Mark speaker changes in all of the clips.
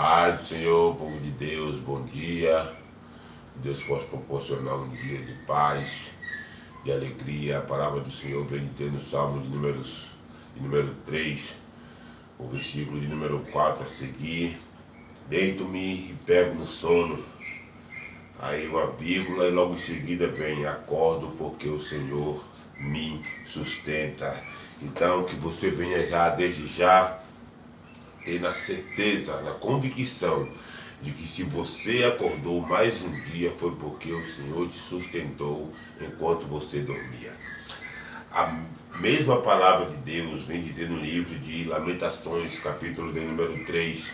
Speaker 1: Paz do Senhor, povo de Deus, bom dia. Deus possa proporcionar um dia de paz, de alegria. A palavra do Senhor vem dizer no Salmo de número 3, o versículo de número 4 a seguir. Deito-me e pego no sono. Aí uma vírgula e logo em seguida vem: acordo porque o Senhor me sustenta. Então que você venha já, desde já, ter na certeza, na convicção de que se você acordou mais um dia foi porque o Senhor te sustentou enquanto você dormia. A mesma palavra de Deus vem dizer no livro de Lamentações, capítulo de número 3,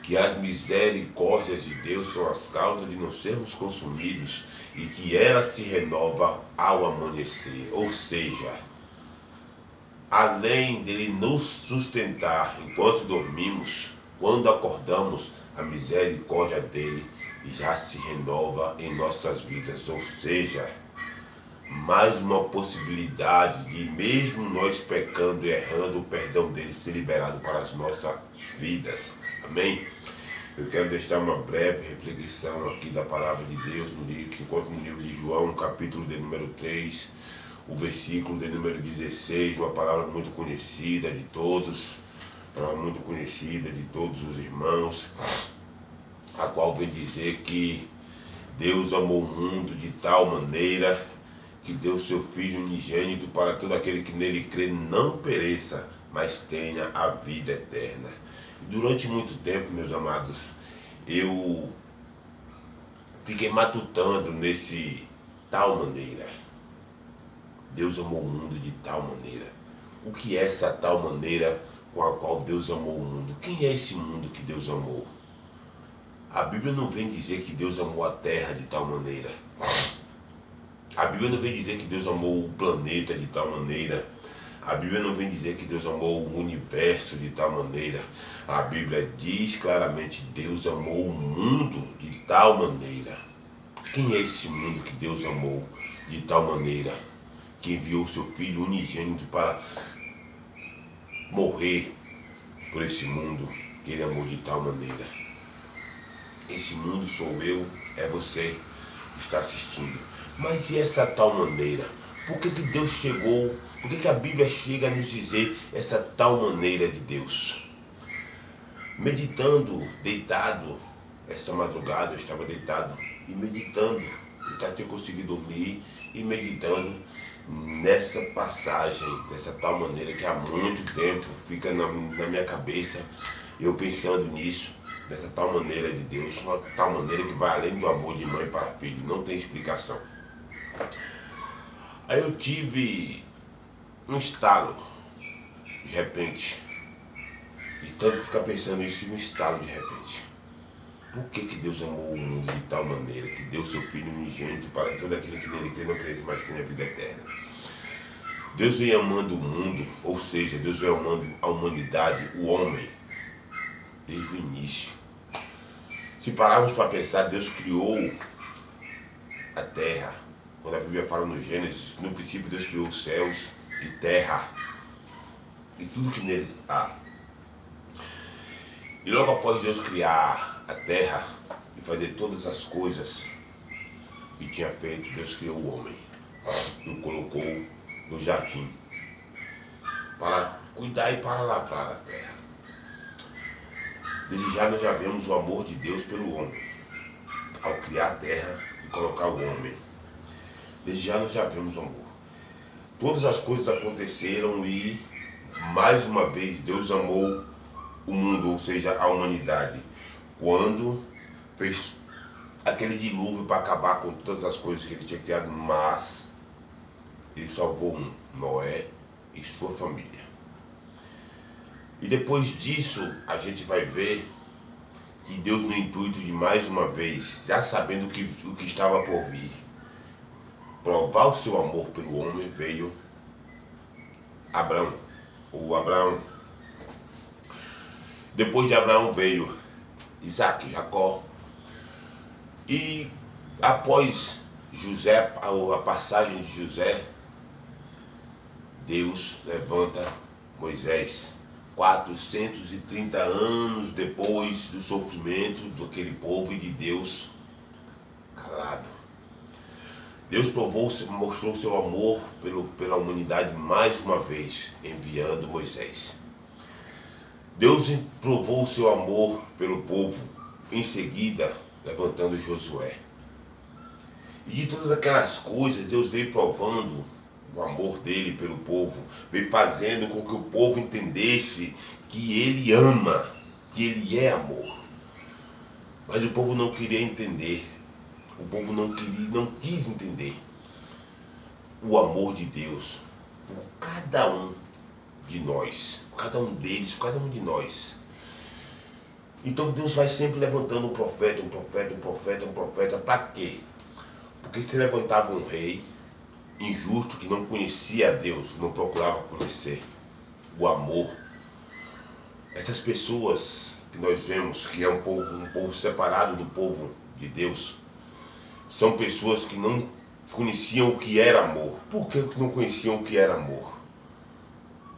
Speaker 1: que as misericórdias de Deus são as causas de não sermos consumidos e que ela se renova ao amanhecer. Ou seja, além dele nos sustentar enquanto dormimos, quando acordamos, a misericórdia dele já se renova em nossas vidas. Ou seja, mais uma possibilidade de, mesmo nós pecando e errando, o perdão dele ser liberado para as nossas vidas. Amém? Eu quero deixar uma breve reflexão aqui da palavra de Deus, que encontra no livro de João, capítulo de número 3, o versículo de número 16, uma palavra muito conhecida de todos, muito conhecida de todos os irmãos, a qual vem dizer que Deus amou o mundo de tal maneira que deu seu Filho unigênito para todo aquele que nele crê não pereça, mas tenha a vida eterna. E durante muito tempo, meus amados, eu fiquei matutando nesse tal maneira. Deus amou o mundo de tal maneira. O que é essa tal maneira com a qual Deus amou o mundo? Quem é esse mundo que Deus amou? A Bíblia não vem dizer que Deus amou a terra de tal maneira. A Bíblia não vem dizer que Deus amou o planeta de tal maneira. A Bíblia não vem dizer que Deus amou o universo de tal maneira. A Bíblia diz claramente: Deus amou o mundo de tal maneira. Quem é esse mundo que Deus amou de tal maneira, que enviou o seu Filho unigênito para morrer por esse mundo que ele amou de tal maneira? Esse mundo sou eu, é você que está assistindo. Mas e essa tal maneira? Por que Deus chegou? Por que a Bíblia chega a nos dizer essa tal maneira de Deus? Meditando, deitado, essa madrugada eu estava deitado e meditando, tentar ter conseguido dormir e meditando nessa passagem, dessa tal maneira que há muito tempo fica na minha cabeça, eu pensando nisso, dessa tal maneira de Deus, uma tal maneira que vai além do amor de mãe para filho, não tem explicação. Aí eu tive um estalo, de repente, e tanto ficar pensando nisso, tive um estalo de repente. Por que Deus amou o mundo de tal maneira que deu seu Filho unigênito para que todo aquele que nele crê não pereça, mas tenha a vida eterna? Deus vem amando o mundo, ou seja, Deus vem amando a humanidade, o homem, desde o início. Se pararmos para pensar, Deus criou a terra. Quando a Bíblia fala no Gênesis, no princípio Deus criou os céus e terra e tudo que neles há. E logo após Deus criar a terra e fazer todas as coisas que tinha feito, Deus criou o homem e o colocou no jardim para cuidar e para lavrar a terra. Desde já nós já vemos o amor de Deus pelo homem ao criar a terra e colocar o homem. Desde já nós já vemos o amor. Todas as coisas aconteceram e mais uma vez Deus amou o mundo, ou seja, a humanidade, quando fez aquele dilúvio para acabar com todas as coisas que ele tinha criado, mas ele salvou Noé e sua família. E depois disso a gente vai ver que Deus, no intuito de mais uma vez, já sabendo o que estava por vir, provar o seu amor pelo homem, veio Abraão. Depois de Abraão veio Isaac, Jacó. E após José, a passagem de José, Deus levanta Moisés 430 anos depois do sofrimento daquele povo e de Deus calado. Deus mostrou seu amor pela humanidade mais uma vez, enviando Moisés. Deus provou o seu amor pelo povo, em seguida, levantando Josué. E de todas aquelas coisas, Deus veio provando o amor dele pelo povo, veio fazendo com que o povo entendesse que ele ama, que ele é amor. Mas o povo não queria entender, o povo não quis entender o amor de Deus por cada um de nós, por cada um deles, por cada um de nós. Então Deus vai sempre levantando um profeta, para quê? Porque se levantava um rei injusto que não conhecia a Deus, não procurava conhecer o amor. Essas pessoas que nós vemos que é um povo separado do povo de Deus, são pessoas que não conheciam o que era amor. Por que não conheciam o que era amor?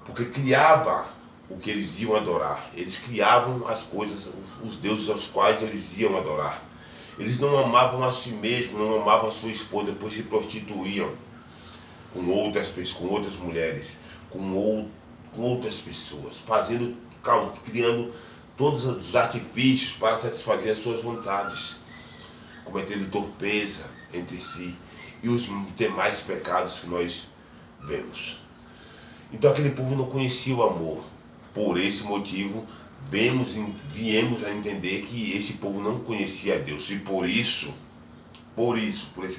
Speaker 1: Porque criava o que eles iam adorar. Eles criavam as coisas, os deuses aos quais eles iam adorar. Eles não amavam a si mesmos, não amavam a sua esposa, depois se prostituíam com outras mulheres, com outras pessoas, criando todos os artifícios para satisfazer as suas vontades, cometendo torpeza entre si e os demais pecados que nós vemos. Então aquele povo não conhecia o amor. Por esse motivo, viemos a entender que esse povo não conhecia a Deus. E por esse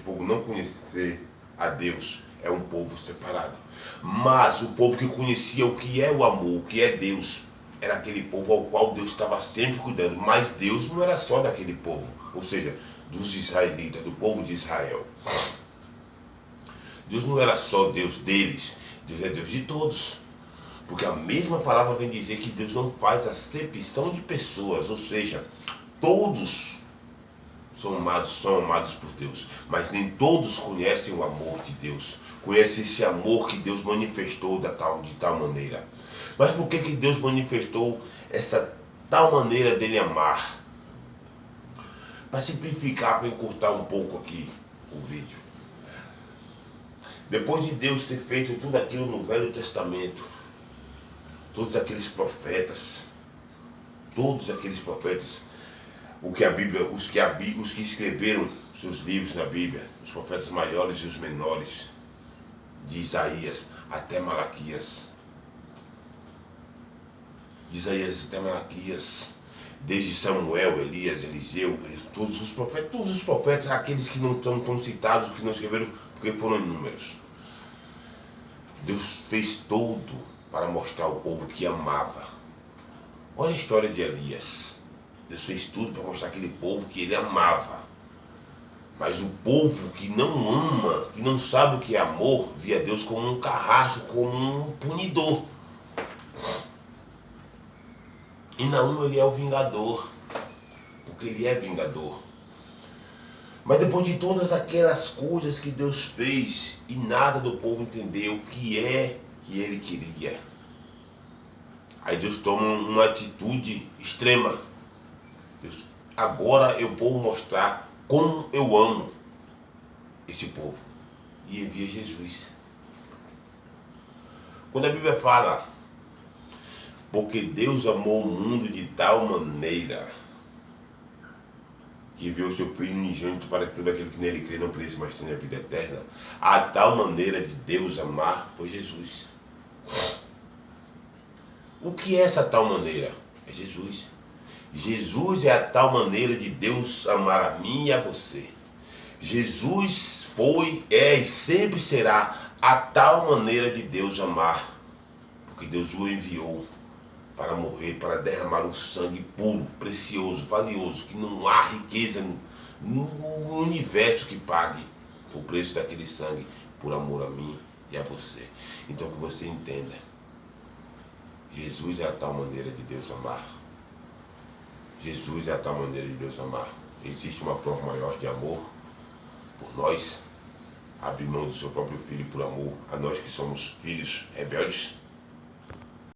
Speaker 1: povo não conhecer a Deus, é um povo separado. Mas o povo que conhecia o que é o amor, o que é Deus, era aquele povo ao qual Deus estava sempre cuidando. Mas Deus não era só daquele povo, ou seja, dos israelitas, do povo de Israel. Deus não era só Deus deles, Deus é Deus de todos. Porque a mesma palavra vem dizer que Deus não faz acepção de pessoas, ou seja, todos são amados por Deus, mas nem todos conhecem o amor de Deus, conhecem esse amor que Deus manifestou de tal maneira. Mas por que Deus manifestou essa tal maneira dele amar? Para simplificar, para encurtar um pouco aqui o vídeo. Depois de Deus ter feito tudo aquilo no Velho Testamento, todos aqueles profetas, os que escreveram seus livros na Bíblia, os profetas maiores e os menores, de Isaías até Malaquias, desde Samuel, Elias, Eliseu, todos os profetas, aqueles que não estão tão citados, que não escreveram, porque foram inúmeros. Deus fez tudo para mostrar ao povo que amava. Olha a história de Elias. Deus fez tudo para mostrar aquele povo que ele amava. Mas o povo que não ama, que não sabe o que é amor, via Deus como um carrasco, como um punidor. E Naum, ele é o vingador, porque ele é vingador. Mas depois de todas aquelas coisas que Deus fez e nada do povo entendeu o que é que ele queria, aí Deus toma uma atitude extrema. Deus, agora eu vou mostrar como eu amo esse povo. E envia Jesus. Quando a Bíblia fala, porque Deus amou o mundo de tal maneira que enviou o seu Filho unigênito para que todo aquele que nele crê não pereça, mas tenha a vida eterna. A tal maneira de Deus amar foi Jesus. O que é essa tal maneira? É Jesus. Jesus é a tal maneira de Deus amar a mim e a você. Jesus foi, é e sempre será a tal maneira de Deus amar. Porque Deus o enviou para morrer, para derramar um sangue puro, precioso, valioso, que não há riqueza no universo que pague o preço daquele sangue por amor a mim e a você. Então que você entenda, Jesus é a tal maneira de Deus amar. Jesus é a tal maneira de Deus amar. Existe uma prova maior de amor por nós, abrir mão do seu próprio filho por amor a nós que somos filhos rebeldes.